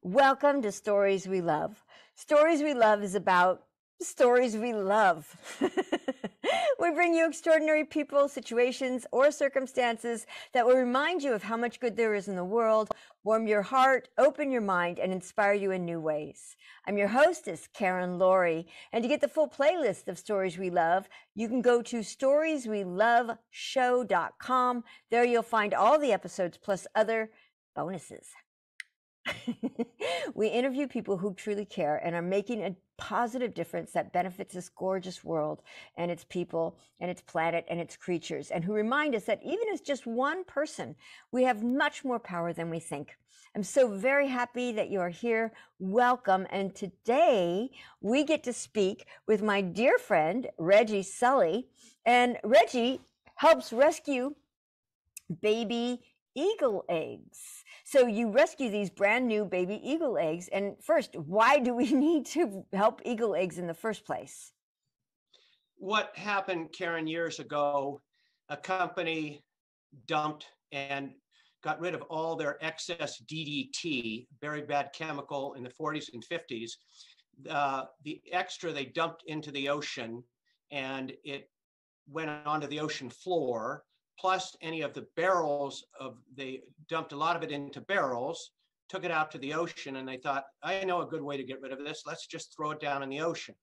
Welcome to Stories We Love. Stories We Love is about stories we love. We bring you extraordinary people, situations, or circumstances that will remind you of how much good there is in the world, warm your heart, open your mind, and inspire you in new ways. I'm your hostess, Karen Lorre, and to get the full playlist of Stories We Love, you can go to storiesweloveshow.com. There you'll find all the episodes plus other bonuses. We interview people who truly care and are making a positive difference that benefits this gorgeous world and its people and its planet and its creatures, and who remind us that even as just one person, we have much more power than we think. I'm so very happy that you are here. Welcome. And today we get to speak with my dear friend, Reggie Sully. And Reggie helps rescue baby eagle eggs. So you rescue these brand new baby eagle eggs. And first, why do we need to help eagle eggs in the first place? What happened, Karen, years ago, a company dumped and got rid of all their excess DDT, very bad chemical in the 40s and 50s. The extra they dumped into the ocean, and it went onto the ocean floor. Plus any of the barrels they dumped a lot of it into barrels, took it out to the ocean, and they thought, I know a good way to get rid of this. Let's just throw it down in the ocean.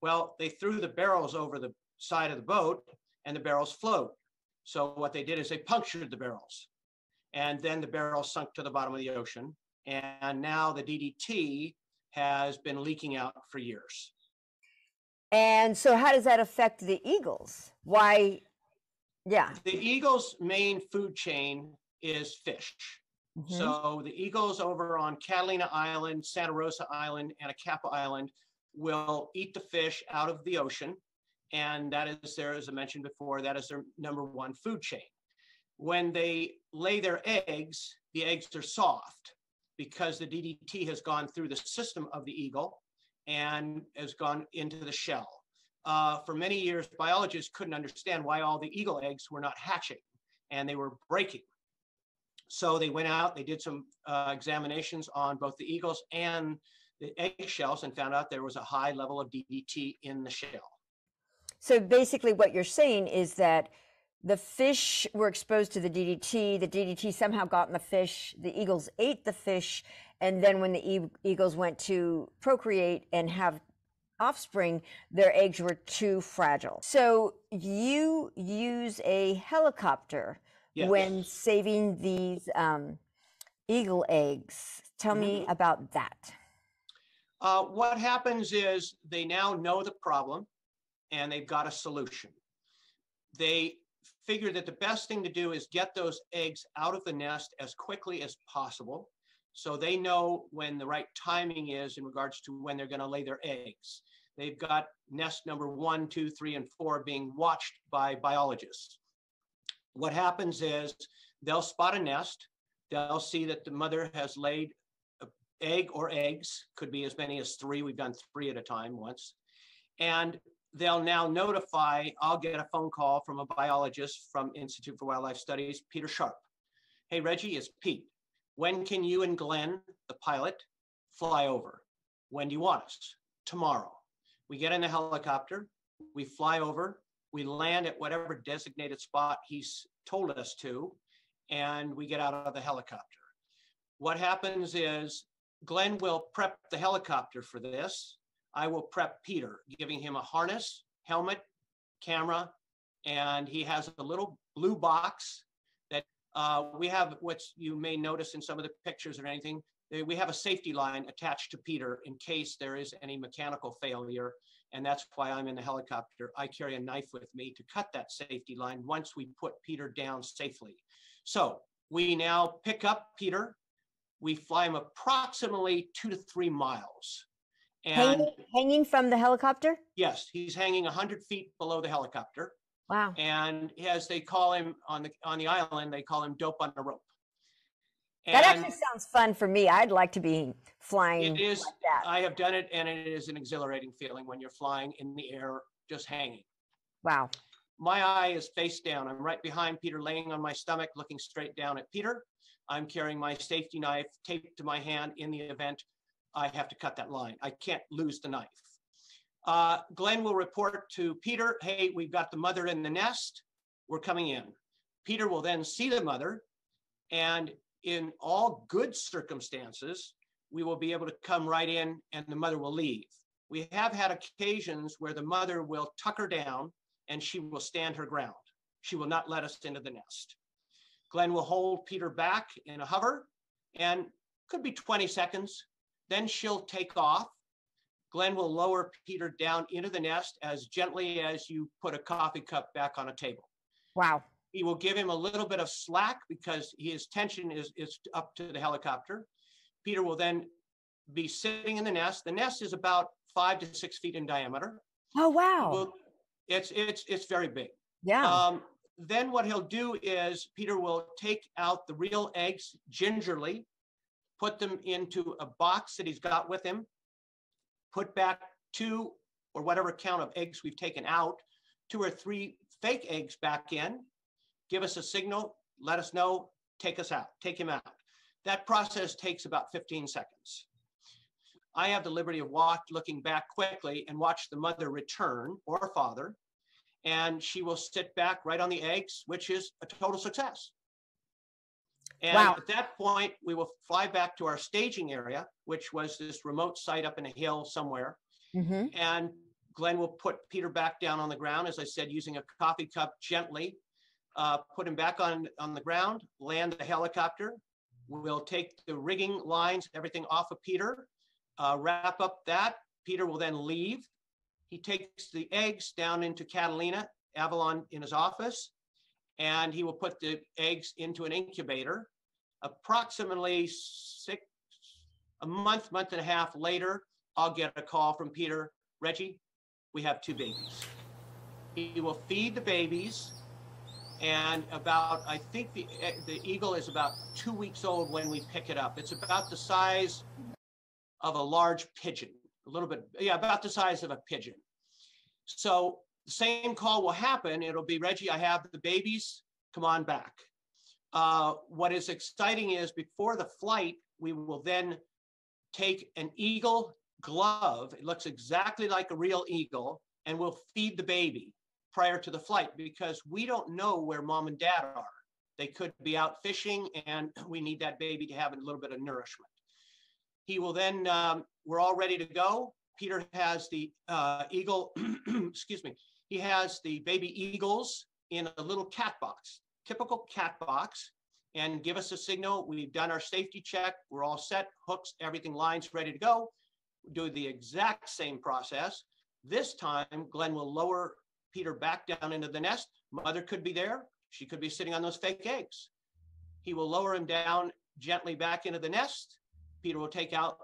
Well, they threw the barrels over the side of the boat and the barrels float. So what they did is they punctured the barrels, and then the barrels sunk to the bottom of the ocean. And now the DDT has been leaking out for years. And so how does that affect the eagles? Why? Yeah. The eagle's main food chain is fish. Mm-hmm. So the eagles over on Catalina Island, Santa Rosa Island, and Acapa Island will eat the fish out of the ocean. And that is there, as I mentioned before, that is their number one food chain. When they lay their eggs, the eggs are soft because the DDT has gone through the system of the eagle and has gone into the shell. For many years, biologists couldn't understand why all the eagle eggs were not hatching and they were breaking. So they went out, they did some examinations on both the eagles and the eggshells and found out there was a high level of DDT in the shell. So basically what you're saying is that the fish were exposed to the DDT somehow got in the fish, the eagles ate the fish, and then when the eagles went to procreate and have offspring, their eggs were too fragile. So you use a helicopter when saving these eagle eggs. Tell me about that. What happens is they now know the problem and they've got a solution. They figure that the best thing to do is get those eggs out of the nest as quickly as possible, so they know when the right timing is in regards to when they're going to lay their eggs. They've got nest number 1, 2, 3, and 4 being watched by biologists. What happens is they'll spot a nest. They'll see that the mother has laid an egg or eggs, could be as many as 3. We've done 3 at a time once. And they'll now notify, I'll get a phone call from a biologist from Institute for Wildlife Studies, Peter Sharpe. Hey, Reggie, it's Pete. When can you and Glen, the pilot, fly over? When do you want us? Tomorrow. We get in the helicopter, we fly over, we land at whatever designated spot he's told us to, and we get out of the helicopter. What happens is Glen will prep the helicopter for this. I will prep Peter, giving him a harness, helmet, camera, and he has a little blue box that we have, what you may notice in some of the pictures or anything. We have a safety line attached to Peter in case there is any mechanical failure, and that's why I'm in the helicopter. I carry a knife with me to cut that safety line once we put Peter down safely. So we now pick up Peter. We fly him approximately 2 to 3 miles. And hanging from the helicopter? Yes, he's hanging 100 feet below the helicopter. Wow. And as they call him on the island, they call him dope on a rope. That actually sounds fun for me. I'd like to be flying. It is. Like that. I have done it, and it is an exhilarating feeling when you're flying in the air, just hanging. Wow. My eye is face down. I'm right behind Peter, laying on my stomach, looking straight down at Peter. I'm carrying my safety knife taped to my hand in the event I have to cut that line. I can't lose the knife. Glen will report to Peter, hey, we've got the mother in the nest. We're coming in. Peter will then see the mother, and in all good circumstances, we will be able to come right in and the mother will leave. We have had occasions where the mother will tuck her down and she will stand her ground. She will not let us into the nest. Glen will hold Peter back in a hover, and could be 20 seconds. Then she'll take off. Glen will lower Peter down into the nest as gently as you put a coffee cup back on a table. Wow. He will give him a little bit of slack because his tension is up to the helicopter. Peter will then be sitting in the nest. The nest is about 5 to 6 feet in diameter. Oh, wow. It's very big. Yeah. Then what he'll do is Peter will take out the real eggs gingerly, put them into a box that he's got with him, put back 2 or whatever count of eggs we've taken out, 2 or 3 fake eggs back in, give us a signal, let us know, take us out, take him out. That process takes about 15 seconds. I have the liberty of looking back quickly and watch the mother return, or father, and she will sit back right on the eggs, which is a total success. And wow. At that point, we will fly back to our staging area, which was this remote site up in a hill somewhere. Mm-hmm. And Glen will put Peter back down on the ground, as I said, using a coffee cup gently, put him back on the ground, land the helicopter. We'll take the rigging lines, everything off of Peter, wrap up that. Peter will then leave. He takes the eggs down into Catalina, Avalon in his office, and he will put the eggs into an incubator. Approximately a month and a half later, I'll get a call from Peter, Reggie, we have 2 babies. He will feed the babies, and I think the eagle is about 2 weeks old when we pick it up. It's about the size of a large pigeon, a little bit, yeah, about the size of a pigeon. So the same call will happen. It'll be, Reggie, I have the babies, come on back. What is exciting is before the flight, we will then take an eagle glove. It looks exactly like a real eagle, and we'll feed the baby prior to the flight because we don't know where mom and dad are. They could be out fishing, and we need that baby to have a little bit of nourishment. He will then, we're all ready to go. Peter has the eagle, excuse me, he has the baby eagles in a little cat box, typical cat box, and give us a signal. We've done our safety check. We're all set, hooks, everything, lines ready to go. Do the exact same process. This time, Glen will lower Peter back down into the nest. Mother could be there. She could be sitting on those fake eggs. He will lower him down gently back into the nest. Peter will take out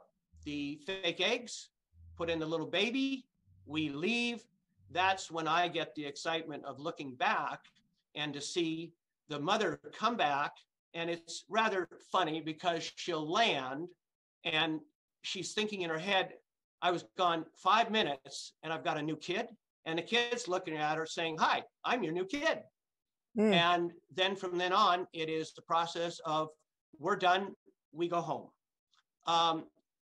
the fake eggs, put in the little baby. We leave. That's when I get the excitement of looking back and to see the mother come back. And it's rather funny because she'll land and she's thinking in her head, I was gone 5 minutes and I've got a new kid. And the kid's looking at her saying, hi, I'm your new kid. Mm. And then from then on, it is the process of we're done, we go home.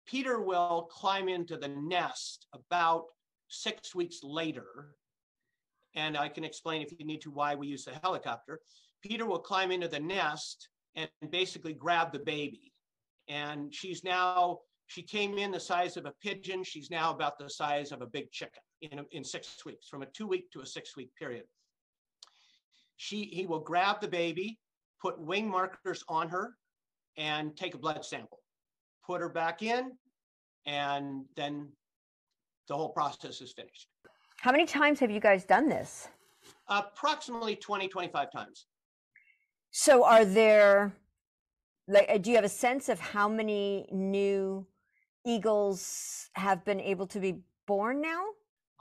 Peter will climb into the nest about 6 weeks later. And I can explain if you need to why we use the helicopter. Peter will climb into the nest and basically grab the baby. And she came in the size of a pigeon. She's now about the size of a big chicken in 6 weeks, from a 2-week to a 6-week period. He will grab the baby, put wing markers on her, and take a blood sample. Put her back in, and then the whole process is finished. How many times have you guys done this? Approximately 20, 25 times. So are there, do you have a sense of how many new eagles have been able to be born now?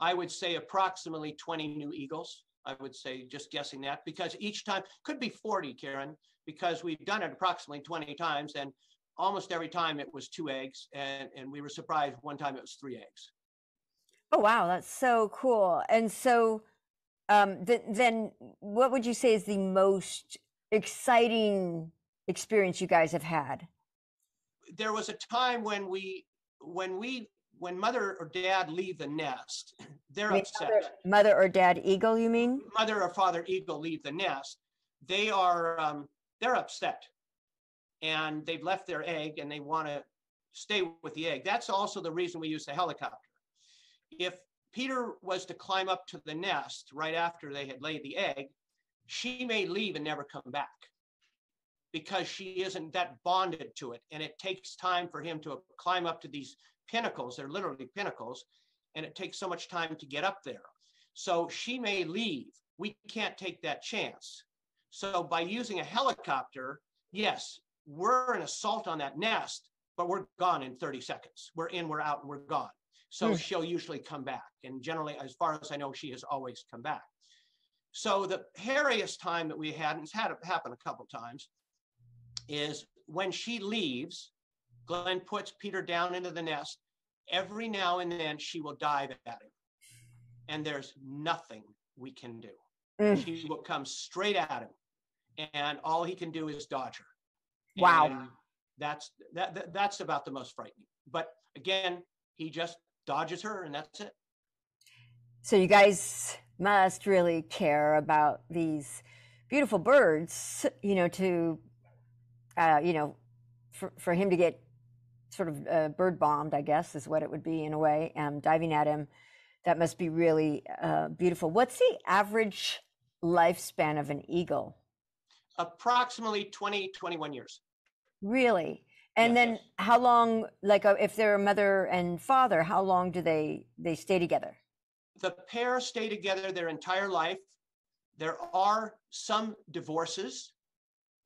I would say approximately 20 new eagles. I would say, just guessing that, because each time, could be 40, Karen, because we've done it approximately 20 times, and almost every time it was 2 eggs, and we were surprised one time it was 3 eggs. Oh, wow, that's so cool. And so Then what would you say is the most exciting experience you guys have had? There was a time when when mother or dad leave the nest, they're I mean, upset. mother or dad eagle, you mean? Mother or father eagle leave the nest, they are they're upset, and they've left their egg and they want to stay with the egg. That's also the reason we use the helicopter. If Peter was to climb up to the nest right after they had laid the egg, she may leave and never come back because she isn't that bonded to it. And it takes time for him to climb up to these pinnacles. They're literally pinnacles. And it takes so much time to get up there. So she may leave. We can't take that chance. So by using a helicopter, yes, we're an assault on that nest, but we're gone in 30 seconds. We're in, we're out, and we're gone. So she'll usually come back. And generally, as far as I know, she has always come back. So the hairiest time that we had, and it's had it happen a couple times, is when she leaves. Glen puts Peter down into the nest. Every now and then she will dive at him. And there's nothing we can do. She will come straight at him. And all he can do is dodge her. Wow. And that's about the most frightening. But again, he just dodges her and that's it. So you guys must really care about these beautiful birds, to, for him to get sort of bird bombed, I guess is what it would be in a way, diving at him. That must be really beautiful. What's the average lifespan of an eagle? Approximately 20, 21 years. Really? And then how long, like if they're a mother and father, how long do they stay together? The pair stay together their entire life. There are some divorces,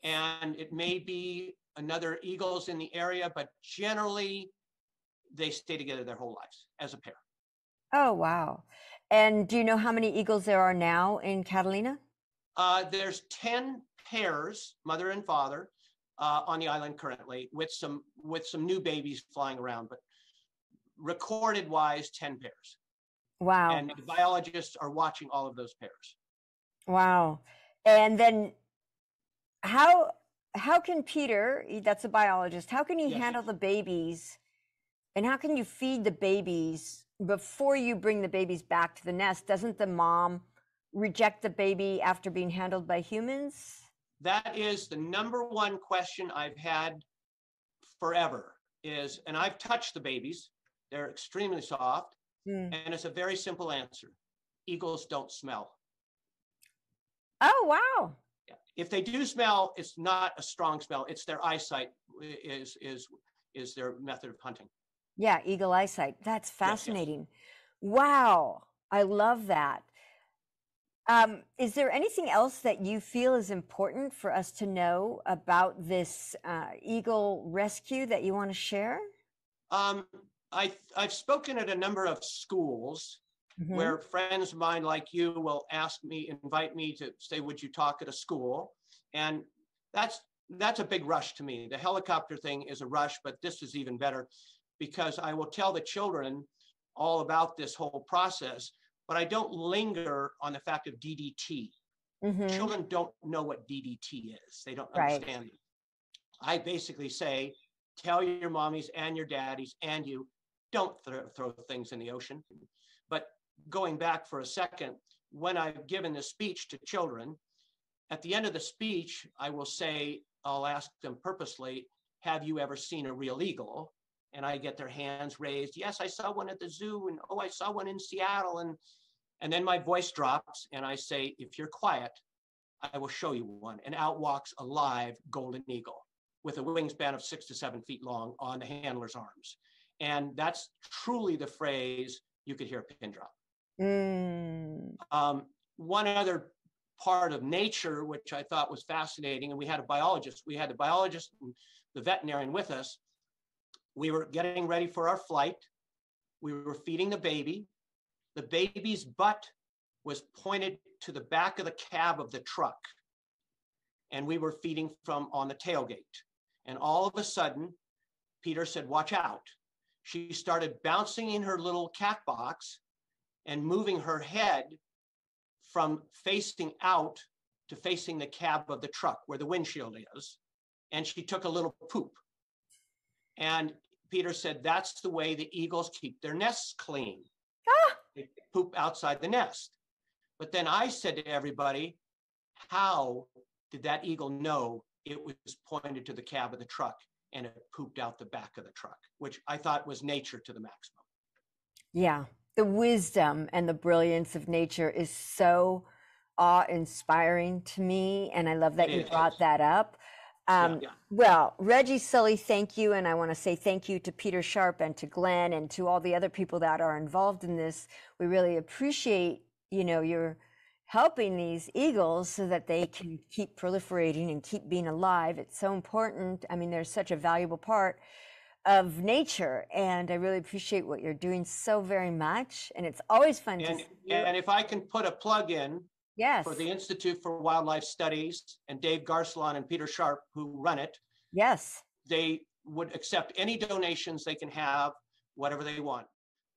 and it may be another eagles in the area, but generally they stay together their whole lives as a pair. Oh, wow. And do you know how many eagles there are now in Catalina? There's 10 pairs, mother and father, on the island currently, with some new babies flying around, but recorded wise, 10 pairs. Wow. And the biologists are watching all of those pairs. Wow. And then how can Peter, that's a biologist, how can he handle the babies, and how can you feed the babies before you bring the babies back to the nest? Doesn't the mom reject the baby after being handled by humans? That is the number one question I've had forever is, and I've touched the babies, they're extremely soft, and it's a very simple answer. Eagles don't smell. Oh, wow. Yeah. If they do smell, it's not a strong smell. It's their eyesight is their method of hunting. Yeah, eagle eyesight. That's fascinating. Yes. Wow. I love that. Is there anything else that you feel is important for us to know about this eagle rescue that you want to share? I've spoken at a number of schools where friends of mine like you will invite me to say, would you talk at a school? And that's a big rush to me. The helicopter thing is a rush, but this is even better because I will tell the children all about this whole process, but I don't linger on the fact of DDT. Children don't know what DDT is. They don't understand it. I basically say, tell your mommies and your daddies and you, don't throw things in the ocean. But going back for a second, when I've given this speech to children, at the end of the speech, I will say, I'll ask them purposely, have you ever seen a real eagle? And I get their hands raised. Yes, I saw one at the zoo, and oh, I saw one in Seattle. And then my voice drops and I say, if you're quiet, I will show you one. And out walks a live golden eagle with a wingspan of 6 to 7 feet long on the handler's arms. And that's truly the phrase you could hear a pin drop. One other part of nature, which I thought was fascinating, and we had the biologist and the veterinarian with us. We were getting ready for our flight. We were feeding the baby. The baby's butt was pointed to the back of the cab of the truck. And we were feeding from on the tailgate. And all of a sudden, Peter said, watch out. She started bouncing in her little cat box and moving her head from facing out to facing the cab of the truck where the windshield is. And she took a little poop. And Peter said, that's the way the eagles keep their nests clean. They poop outside the nest. But then I said to everybody, how did that eagle know it was pointed to the cab of the truck and it pooped out the back of the truck, which I thought was nature to the maximum. Yeah, the wisdom and the brilliance of nature is so awe-inspiring to me, and I love that you brought that up. Well, Reggie Sully, thank you, and I want to say thank you to Peter Sharpe and to Glen and to all the other people that are involved in this. We really appreciate, you know, your helping these eagles so that they can keep proliferating and keep being alive. It's so important. I mean, they're such a valuable part of nature, and I really appreciate what you're doing so very much. And it's always fun to see you. And if I can put a plug in, yes, for the Institute for Wildlife Studies and Dave Garcelon and Peter Sharpe, who run it. Yes, they would accept any donations they can have, whatever they want.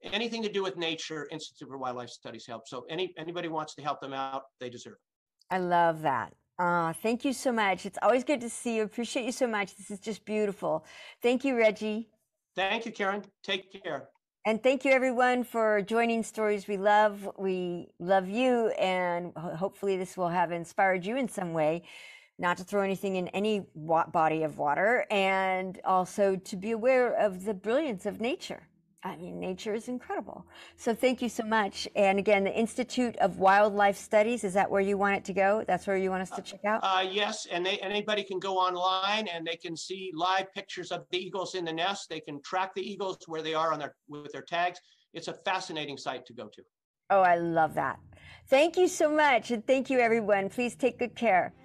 Anything to do with nature, Institute for Wildlife Studies help. So anybody wants to help them out, they deserve it. I love that. Thank you so much. It's always good to see you. Appreciate you so much. This is just beautiful. Thank you, Reggie. Thank you, Karen. Take care. And thank you, everyone, for joining Stories We Love. We love you, and hopefully this will have inspired you in some way, not to throw anything in any body of water, and also to be aware of the brilliance of nature. I mean, nature is incredible. So thank you so much. And again, the Institute of Wildlife Studies, is that where you want it to go? That's where you want us to check out? Yes, and anybody can go online and they can see live pictures of the eagles in the nest. They can track the eagles where they are on with their tags. It's a fascinating site to go to. Oh, I love that. Thank you so much. And thank you, everyone. Please take good care.